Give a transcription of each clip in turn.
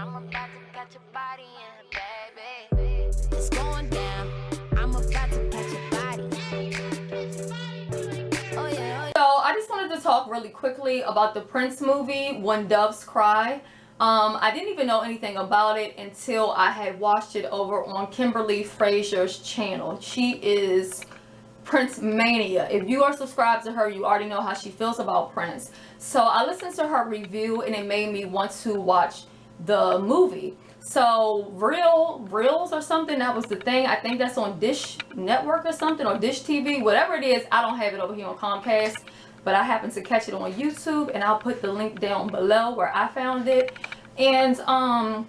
I'm about to catch your body in, baby. It's going down. I'm about to catch your body. Oh yeah. So I just wanted to talk really quickly about the Prince movie, When Doves Cry. I didn't even know anything about it until I had watched it over on Kimberly Frazier's channel. She is Prince Mania. If you are subscribed to her, you already know how she feels about Prince. So I listened to her review and it made me want to watch the movie. So Reelz or something, that was the thing. I think that's on Dish Network or something, or Dish TV, whatever it is. I don't have it over here on Comcast, but I happened to catch it on YouTube, and I'll put the link down below where I found it. And I'm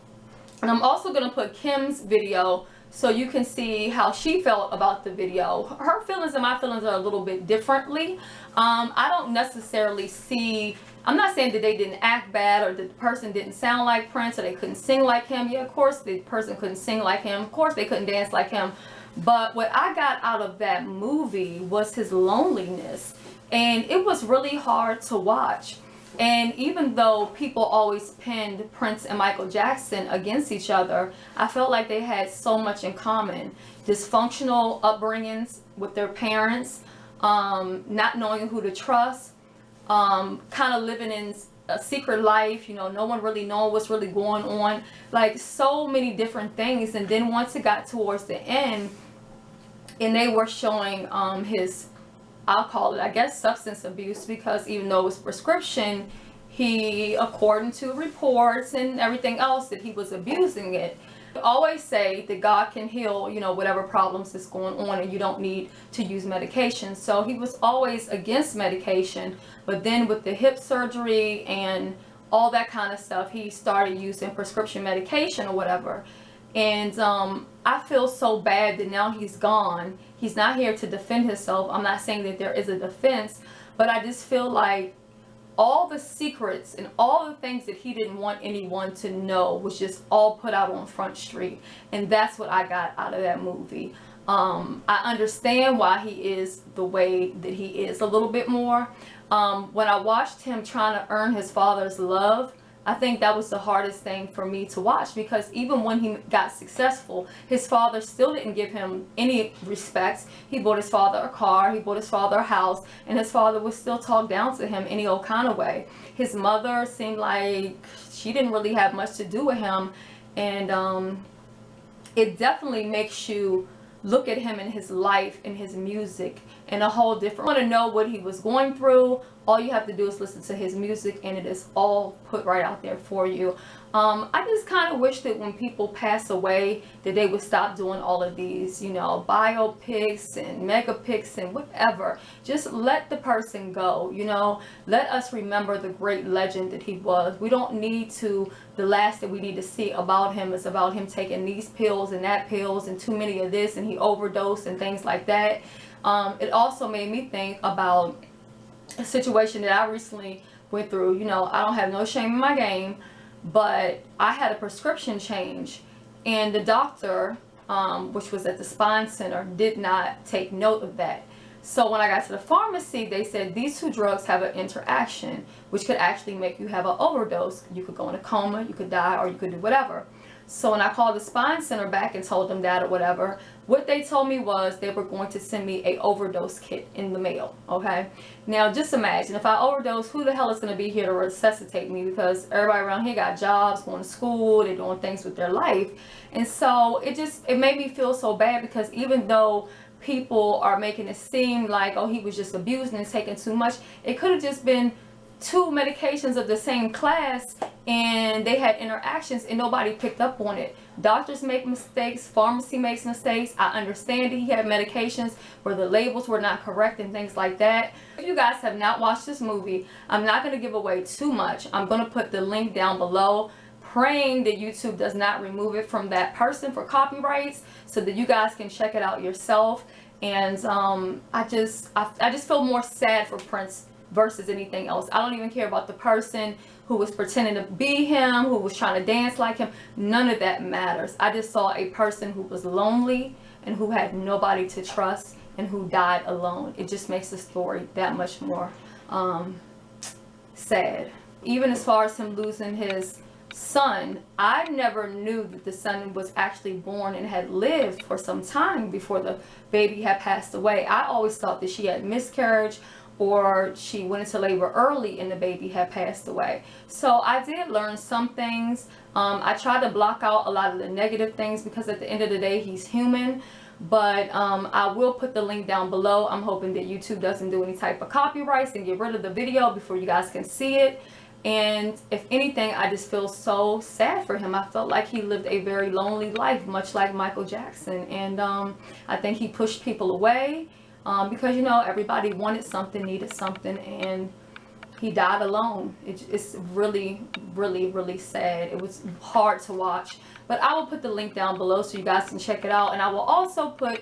also gonna put Kim's video so you can see how she felt about the video. Her feelings and my feelings are a little bit differently. I don't necessarily see, I'm not saying that they didn't act bad or that the person didn't sound like Prince or they couldn't sing like him. Yeah, of course the person couldn't sing like him. Of course they couldn't dance like him. But what I got out of that movie was his loneliness. And it was really hard to watch. And even though people always pinned Prince and Michael Jackson against each other, I felt like they had so much in common. Dysfunctional upbringings with their parents, not knowing who to trust, kind of living in a secret life, you know, no one really knowing what's really going on, like so many different things. And then once it got towards the end and they were showing his, I'll call it, I guess, substance abuse, because even though it was prescription, he, according to reports and everything else, that he was abusing it. I always say that God can heal, you know, whatever problems is going on, and you don't need to use medication. So he was always against medication, but then with the hip surgery and all that kind of stuff, he started using prescription medication or whatever. And I feel so bad that now he's gone. He's not here to defend himself. I'm not saying that there is a defense, but I just feel like all the secrets and all the things that he didn't want anyone to know was just all put out on Front Street. And that's what I got out of that movie. I understand why he is the way that he is a little bit more. When I watched him trying to earn his father's love, I think that was the hardest thing for me to watch, because even when he got successful, his father still didn't give him any respect. He bought his father a car, he bought his father a house, and his father would still talk down to him any old kind of way. His mother seemed like she didn't really have much to do with him, and it definitely makes you look at him and his life and his music in a whole different. Want to know what he was going through? All you have to do is listen to his music, and it is all put right out there for you. I just kind of wish that when people pass away that they would stop doing all of these, you know, biopics and megapics and whatever. Just let the person go, you know. Let us remember the great legend that he was. We don't need to, the last that we need to see about him is about him taking these pills and that pills and too many of this, and he overdosed and things like that. It also made me think about a situation that I recently went through. You know, I don't have no shame in my game, but I had a prescription change, and the doctor, which was at the spine center, did not take note of that. So when I got to the pharmacy, they said these two drugs have an interaction, which could actually make you have an overdose. You could go in a coma, you could die, or you could do whatever. So when I called the spine center back and told them that or whatever, what they told me was they were going to send me a overdose kit in the mail. Okay, now just imagine if I overdose, who the hell is going to be here to resuscitate me? Because everybody around here got jobs, going to school, they're doing things with their life. And so it made me feel so bad, because even though people are making it seem like, oh, he was just abusing and taking too much, it could have just been two medications of the same class, and they had interactions and nobody picked up on it. Doctors make mistakes, pharmacy makes mistakes. I understand that he had medications where the labels were not correct and things like that. If you guys have not watched this movie, I'm not going to give away too much. I'm going to put the link down below, praying that YouTube does not remove it from that person for copyrights, so that you guys can check it out yourself. And I just feel more sad for Prince versus anything else. I don't even care about the person who was pretending to be him, who was trying to dance like him. None of that matters. I just saw a person who was lonely and who had nobody to trust and who died alone. It just makes the story that much more sad. Even as far as him losing his son, I never knew that the son was actually born and had lived for some time before the baby had passed away. I always thought that she had miscarriage or she went into labor early and the baby had passed away. So I did learn some things. I tried to block out a lot of the negative things because at the end of the day, he's human. But I will put the link down below. I'm hoping that YouTube doesn't do any type of copyrights and get rid of the video before you guys can see it. And if anything, I just feel so sad for him. I felt like he lived a very lonely life, much like Michael Jackson. And I think he pushed people away because, you know, everybody wanted something, needed something, and he died alone. It's really, really, really sad. It was hard to watch. But I will put the link down below so you guys can check it out. And I will also put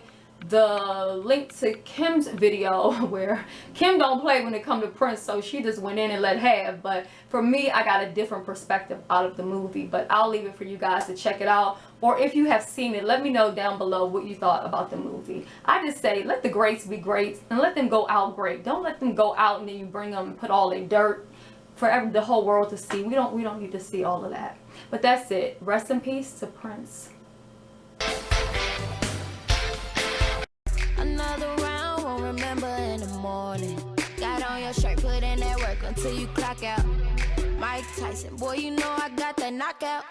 the link to Kim's video where Kim don't play when it comes to Prince, so she just went in and let have. But for me, I got a different perspective out of the movie, but I'll leave it for you guys to check it out. Or if you have seen it, let me know down below what you thought about the movie. I just say let the greats be great and let them go out great. Don't let them go out and then you bring them and put all their dirt for the whole world to see. We don't need to see all of that. But that's it. Rest in peace to Prince. Another round, won't remember in the morning. Got on your shirt, put in that work until you clock out. Mike Tyson, boy, you know I got that knockout.